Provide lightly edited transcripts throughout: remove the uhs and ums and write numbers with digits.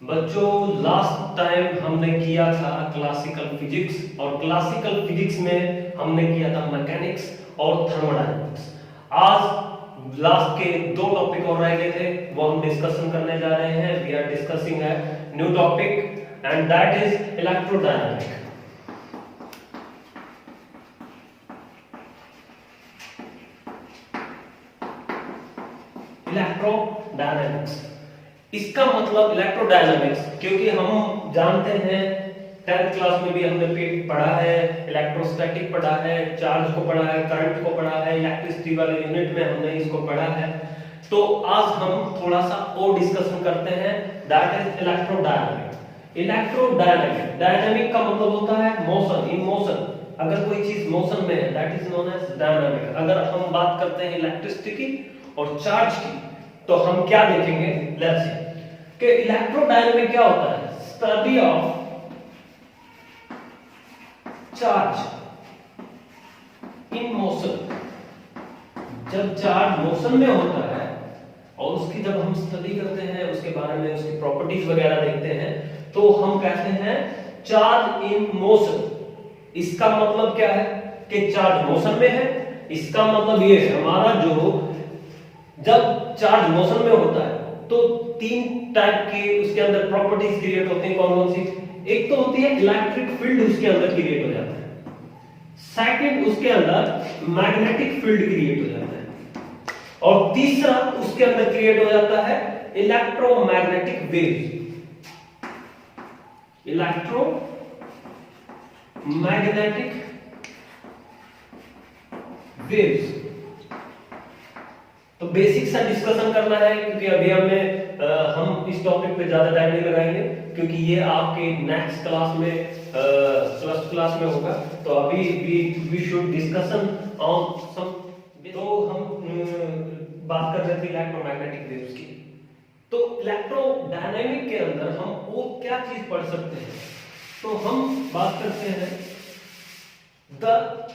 बच्चों last time हमने किया था क्लासिकल फिजिक्स और क्लासिकल फिजिक्स में हमने किया था मैकेनिक्स और थर्मोडायनेमिक्स। आज लास्ट के दो टॉपिक और रह गए थे, वो हम डिस्कशन करने जा रहे हैं। वी आर डिस्कसिंग है new topic and that is electrodynamic. Electrodynamics इसका मतलब इलेक्ट्रोडायनामिक्स, क्योंकि हम जानते हैं 10th क्लास में भी हमने पढ़ा है, इलेक्ट्रोस्टैटिक पढ़ा है, चार्ज को पढ़ा है, करंट को पढ़ा है, इलेक्ट्रिसिटी वाले यूनिट में हमने इसको पढ़ा है। तो आज हम थोड़ा सा और डिस्कशन करते हैं, that is electrodynamic. Electrodynamic, dynamic का मतलब होता है मोशन, इन मोशन। अगर कोई चीज मोशन में है that is known as dynamic. अगर हम बात करते हैं इलेक्ट्रिसिटी की और चार्ज की तो हम क्या देखेंगे, लेट्स सी कि इलेक्ट्रोडायनामिक क्या होता है, study of charge in motion. जब चार्ज मोशन में होता है और उसकी जब हम स्टडी करते हैं, उसके बारे में उसकी प्रॉपर्टीज वगैरह देखते हैं, तो हम कहते हैं चार्ज इन मोशन। इसका मतलब क्या है कि चार्ज मोशन में है। इसका मतलब ये है हमारा जो जब चार्ज मोशन में होता है तो तीन टाइप की उसके अंदर प्रॉपर्टीज क्रिएट होती हैं। कौन कौन सी? एक तो होती है इलेक्ट्रिक फील्ड, उसके अंदर क्रिएट हो जाता है। सेकंड, उसके अंदर मैग्नेटिक फील्ड क्रिएट हो जाता है। और तीसरा, उसके अंदर क्रिएट हो जाता है इलेक्ट्रोमैग्नेटिक वेव्स। Electromagnetic waves. तो बेसिक सा डिस्कशन करना है, क्योंकि अभी हम इस टॉपिक पे ज्यादा टाइम नहीं लगाएंगे, क्योंकि ये आपके नेक्स्ट क्लास में फर्स्ट क्लास में होगा। तो अभी we should discussion on some. तो हम बात कर रहे थे इलेक्ट्रोमैग्नेटिक वेव्स की। तो इलेक्ट्रोडायनामिक के अंदर हम और क्या चीज पढ़ सकते हैं, तो हम बात करते हैं the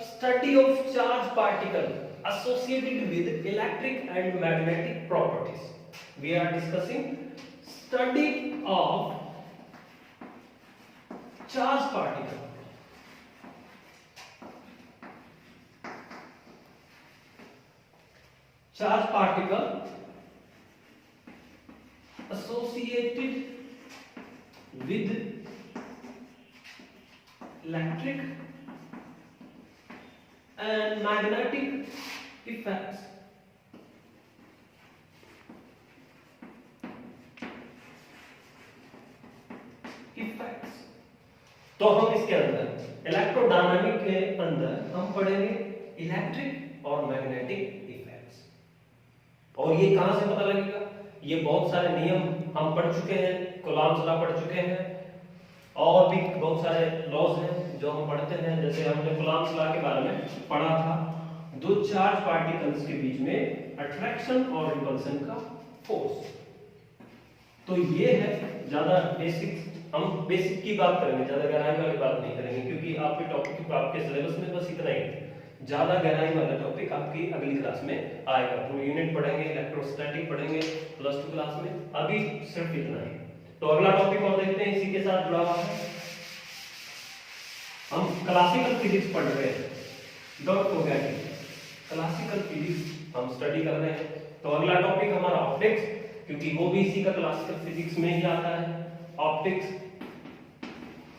study of charge particle associated with electric and magnetic properties. We are discussing study of charge particle. Charge particle associated with electric and magnetic effects. तो हम इसके अंदर इलेक्ट्रोडायनामिक के अंदर हम पढ़ेंगे इलेक्ट्रिक और मैग्नेटिक इफेक्ट्स। और ये कहां से पता लगेगा? ये बहुत सारे नियम हम पढ़ चुके हैं, कूलॉम्स लॉ पढ़ चुके हैं, और भी बहुत सारे लॉज हैं जो हम पढ़ते हैं। जैसे हमने कूलॉम्स लॉ के बारे में पढ़ा था, दो चार्ज पार्टिकल्स के बीच में अट्रैक्शन और रिपल्शन का फोर्स। तो ये है ज्यादा बेसिक, हम बेसिक की बात करेंगे, ज्यादा गहराई वाली बात नहीं करेंगे, क्योंकि आपके टॉपिक आपके सिलेबस में बस इतना ही है। ज्यादा गहराई वाला टॉपिक आपकी अगली क्लास में आएगा। पूरी यूनिट पढ़ेंगे, इलेक्ट्रोस्टैटिक पढ़ेंगे +2 क्लास में, अभी सिर्फ इतना ही। तो अगला टॉपिक और देखते हैं, इसी के साथ जुड़ा हुआ है। हम क्लासिकल फिजिक्स पढ़ रहे हैं, डॉट ऑर्गेनिक क्लासिकल फिजिक्स हम स्टडी कर रहे हैं। तो अगला टॉपिक हमारा ऑप्टिक्स, क्योंकि वो भी इसी का क्लासिकल फिजिक्स में ही आता है, ऑप्टिक्स।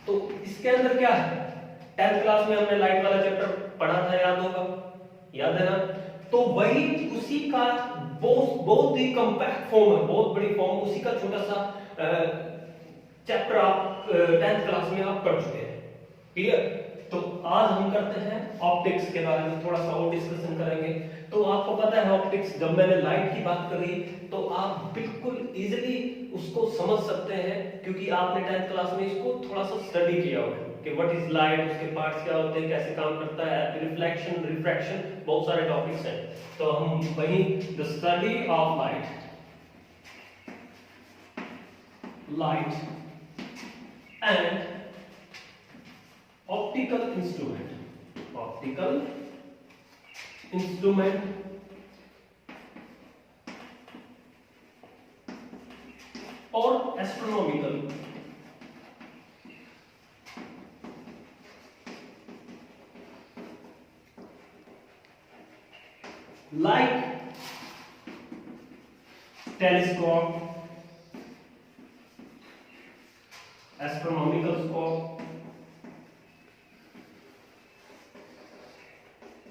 तो इसके अंदर क्या है, 10th क्लास में हमने लाइट वाला चैप्टर पढ़ा था, याद होगा, याद है ना? तो वही उसी का बहुत ही कॉम्पैक्ट फॉर्म है, बहुत बड़ी फॉर्म, उसी का छोटा सा चैप्टर आप 10th क्लास में आप पढ़ चुके हैं। क्लियर? तो आज हम करते हैं ऑप्टिक्स के बारे में, थोड़ा सा और डिस्कशन करेंगे। तो आपको पता है ऑप्टिक्स, जब मैंने लाइट की बात करी तो आप बिल्कुल इजीली उसको समझ सकते हैं, क्योंकि आपने 10th क्लास में इसको थोड़ा सा स्टडी किया होगा कि व्हाट इज लाइट, उसके पार्ट्स क्या होते हैं, कैसे काम करता है, रिफ्लेक्शन, रिफ्रैक्शन, बहुत सारे टॉपिक्स हैं। तो हम वही the study of light and optical instrument और astronomical. Like telescope, astronomical scope.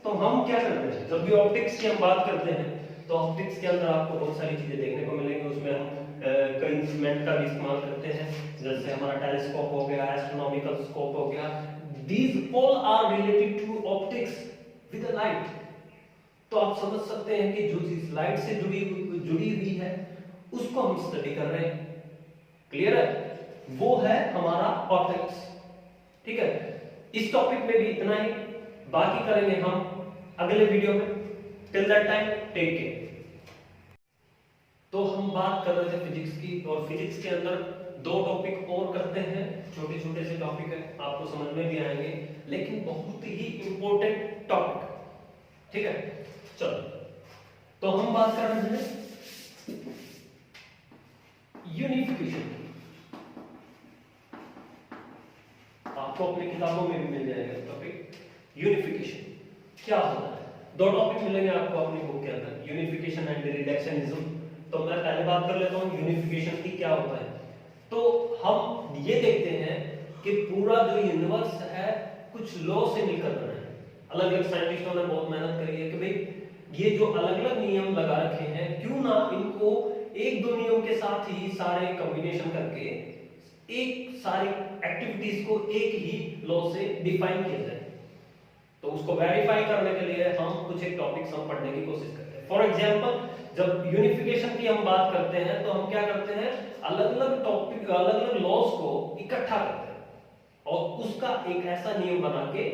तो हम क्या करते हैं, जब भी ऑप्टिक्स की हम बात करते हैं तो ऑप्टिक्स के अंदर आपको बहुत सारी चीजें देखने को मिलेंगी। उसमें हम कई इंस्ट्रूमेंट का भी इस्तेमाल करते हैं, जैसे हमारा टेलीस्कोप हो गया, एस्ट्रोनॉमिकल स्कोप हो गया। These all are related to optics with light. तो आप समझ सकते हैं कि जो चीज लाइट से जुड़ी हुई है उसको हम स्टडी कर रहे हैं। क्लियर है? वो है हमारा ऑप्टिक्स। ठीक है, इस टॉपिक में भी इतना ही, बाकी करेंगे हम अगले वीडियो में। Till that time take care. तो हम बात कर रहे थे फिजिक्स की, और फिजिक्स के अंदर दो टॉपिक और करते हैं। छोटे छोटे से टॉपिक है, आपको समझ में भी आएंगे, लेकिन बहुत ही इंपॉर्टेंट टॉपिक। ठीक है, चलो तो हम बात कर रहे हैं यूनिफिकेशन। आपको अपनी किताबों में भी मिल जाएगा टॉपिक यूनिफिकेशन क्या होता है। दो टॉपिक मिलेंगे आपको अपनी बुक के अंदर, यूनिफिकेशन एंड रिडक्शनिज्म। तो मैं पहले बात कर लेता हूं यूनिफिकेशन की क्या होता है। तो हम ये देखते हैं कि पूरा जो यूनिवर्स है कुछ लॉ से मिलकर बना है। अलग अलग साइंटिस्टों ने बहुत मेहनत करी है कि भाई ये जो अलग अलग नियम लगा रखे हैं, क्यों ना इनको एक दो नियम के साथ ही सारे कॉम्बिनेशन करके एक सारी एक्टिविटीज को एक ही लॉ से डिफाइन किया जाए। तो उसको वेरीफाई करने के लिए हम कुछ एक टॉपिक्स हम पढ़ने की कोशिश करते हैं। फॉर एग्जांपल, जब यूनिफिकेशन की हम बात करते हैं तो हम क्या करते हैं, अलग अलग टॉपिक, अलग अलग लॉज को इकट्ठा करते हैं और उसका एक ऐसा नियम बना के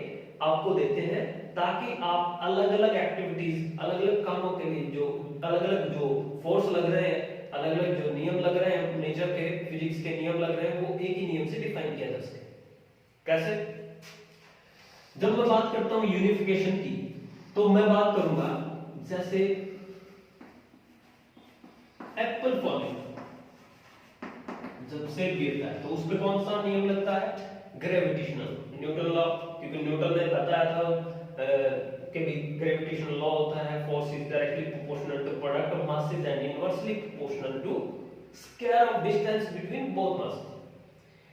आपको देते हैं, ताकि आप अलग अलग एक्टिविटीज, अलग अलग कामों के लिए जो अलग अलग जो फोर्स लग रहे हैं, अलग अलग जो नियम लग रहे हैं, नेचर के फिजिक्स के नियम लग रहे हैं, वो एक ही नियम से डिफाइन किया जा सके। कैसे? जब मैं बात करता हूं यूनिफिकेशन की, तो मैं बात करूंगा जैसे एप्पल फॉलिंग, जब सेब गिरता है तो उस पे कौन सा नियम लगता है? Gravitational, Newton law. क्योंकि न्यूटन ने बताया था कि भी ग्रेविटेशनल लॉ होता है, force is directly proportional to product of masses and inversely proportional to square of distance between both masses.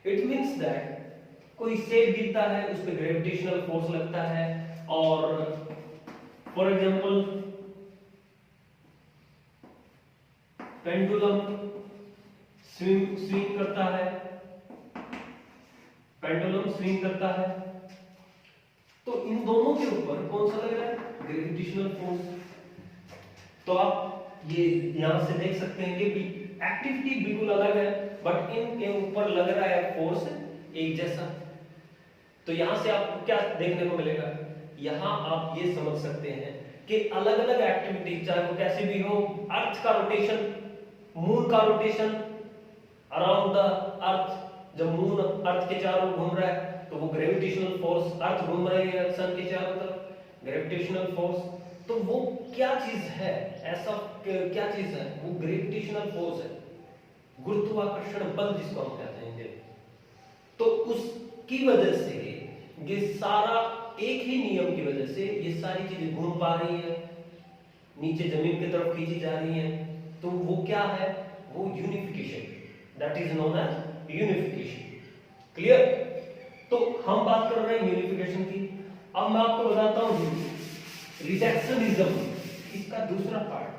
It means that कोई सेब गिरता है, उस पे ग्रेविटेशनल फोर्स लगता है, और फॉर एग्जांपल पेंडुलम स्विंग करता है, पेंडुलम स्विंग करता है, तो इन दोनों के ऊपर कौन सा लग रहा है? Gravitational force. तो आप ये यहां से देख सकते हैं कि एक्टिविटी बिल्कुल अलग है, बट इनके ऊपर लग रहा है फोर्स एक जैसा। तो यहां से आपको क्या देखने को मिलेगा? यहां आप ये समझ सकते हैं कि अलग अलग एक्टिविटी, चाहे वो कैसे भी हो, अर्थ का रोटेशन, मून का रोटेशन अराउंड द अर्थ, जब मून अर्थ के चारों घूम रहा है तो वो ग्रेविटेशनल फोर्स, अर्थ घूम रही है सन के चारों तरफ, ग्रेविटेशनल फोर्स। तो वो क्या चीज है, ऐसा क्या चीज है? वो ग्रेविटेशनल फोर्स है, गुरुत्वाकर्षण बल जिसको हम कहते हैं। तो उसकी वजह से ये सारा, एक ही नियम की वजह से ये सारी चीजें घूम पा रही है, नीचे जमीन की तरफ खींची जा रही है। तो वो क्या है? वो unification, that is known as unification. Clear? तो हम बात कर रहे हैं यूनिफिकेशन की। अब मैं आपको बताता हूं रिडक्शनिज्म, इसका दूसरा पार्ट,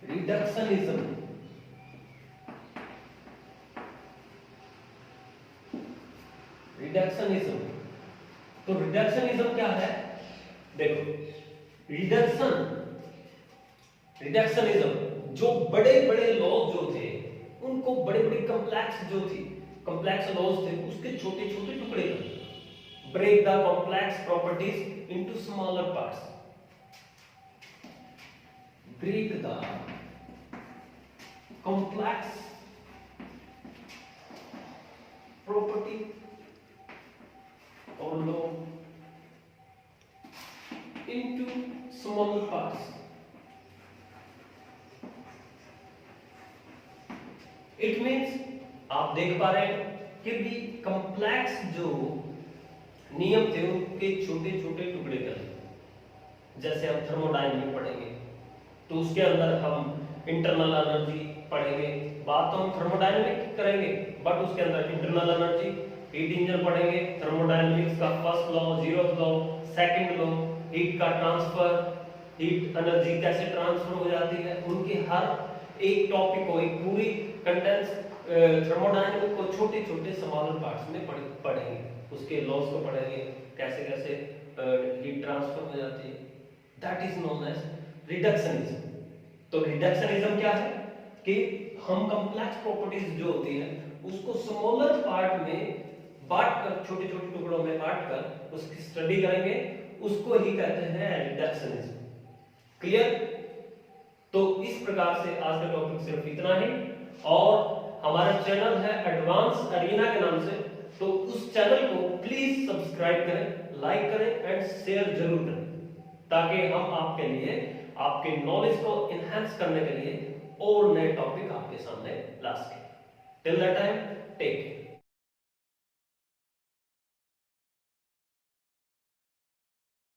रिडक्शनिज्म। रिडक्शनिज्म, तो रिडक्शनिज्म क्या है? देखो, रिडक्शनिज्म जो बड़े बड़े लॉज जो थे, उनको बड़े बड़े कॉम्प्लेक्स जो थी, कॉम्प्लेक्स लॉज थे, उसके छोटे छोटे टुकड़े कर, break the complex properties into smaller parts, break the complex property or law into smaller parts। It means आप देख पा रहे हैं कि भी कॉम्प्लेक्स जो नियम थे उनके छोटे छोटे टुकड़े करें। जैसे हम थर्मोडायनामिक पढ़ेंगे तो उसके अंदर हम इंटरनल एनर्जी पढ़ेंगे, बात तो हम थर्मोडायनामिक करेंगे बट उसके अंदर इंटरनल एनर्जी, हीट इंजन पढ़ेंगे, थर्मोडायनामिक्स का first law, zeroth law, second law, heat का ट्रांसफर, हीट एनर्जी कैसे ट्रांसफर हो जाती है, उनके हर एक टॉपिक को एक पूरी कंडेंस थर्मोडायनामिक को छोटे छोटे स्मॉलर पार्ट्स में पढ़ेंगे, उसके लॉज को पढ़ेंगे, कैसे कैसे हीट ट्रांसफर हो जाती है। That is known as reductionism. तो रिडक्शनिज्म क्या है कि हम कॉम्प्लेक्स प्रॉपर्टीज जो होती है उसको स्मॉलर पार्ट में बांटकर, छोटे छोटे टुकड़ों में बांटकर उसकी स्टडी करेंगे, उसको ही कहते हैं रिडक्शनिज्म। क्लियर? तो इस प्रकार से आज का टॉपिक सिर्फ इतना ही, और हमारा चैनल है एडवांस अरीना के नाम से, तो उस चैनल को प्लीज सब्सक्राइब करें, लाइक करें एंड शेयर जरूर करें, ताकि हम आपके लिए आपके नॉलेज को एनहांस करने के लिए और नए टॉपिक आपके सामने ला सकें। Till that time take care.